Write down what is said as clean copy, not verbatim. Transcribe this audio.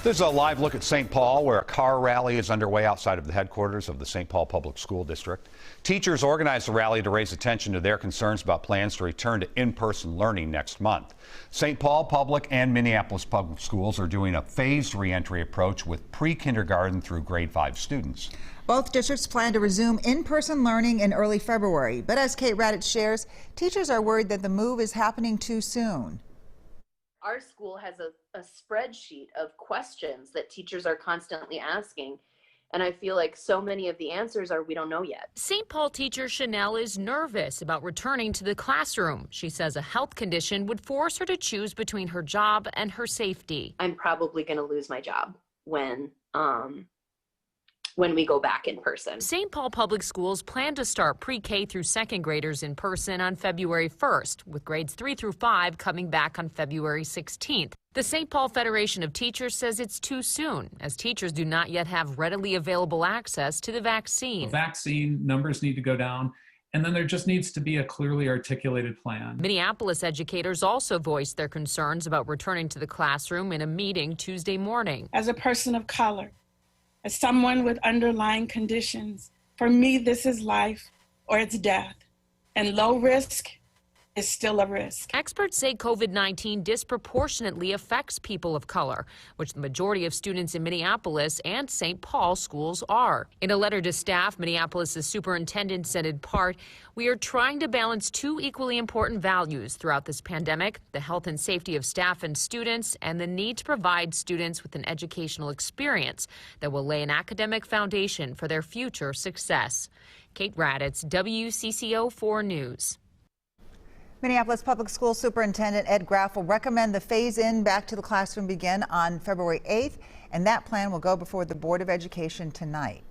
This is a live look at St. Paul, where a car rally is underway outside of the headquarters of the St. Paul Public School District. Teachers organized the rally to raise attention to their concerns about plans to return to in-person learning next month. St. Paul Public and Minneapolis Public Schools are doing a phased reentry approach with pre-kindergarten through grade 5 students. Both districts plan to resume in-person learning in early February, but as Kate Raddatz shares, teachers are worried that the move is happening too soon. Our school has a spreadsheet of questions that teachers are constantly asking, and I feel like so many of the answers are we don't know yet. St. Paul teacher Chanel is nervous about returning to the classroom. She says a health condition would force her to choose between her job and her safety. I'm probably going to lose my job when we go back in person. St. Paul Public Schools plan to start pre-K through second graders in person on February 1st, with grades 3 through 5 coming back on February 16th. The St. Paul Federation of Teachers says it's too soon, as teachers do not yet have readily available access to the vaccine. The vaccine numbers need to go down, and then there just needs to be a clearly articulated plan. Minneapolis educators also voiced their concerns about returning to the classroom in a meeting Tuesday morning. As a person of color, as someone with underlying conditions, for me, this is life or it's death. And low risk is still a risk. Experts say COVID-19 disproportionately affects people of color, which the majority of students in Minneapolis and St. Paul schools are. In a letter to staff, Minneapolis' superintendent said in part, "We are trying to balance two equally important values throughout this pandemic, the health and safety of staff and students, and the need to provide students with an educational experience that will lay an academic foundation for their future success." Kate Raddatz, WCCO 4 News. Minneapolis Public School Superintendent Ed Graff will recommend the phase-in back to the classroom begin on February 8th, and that plan will go before the Board of Education tonight.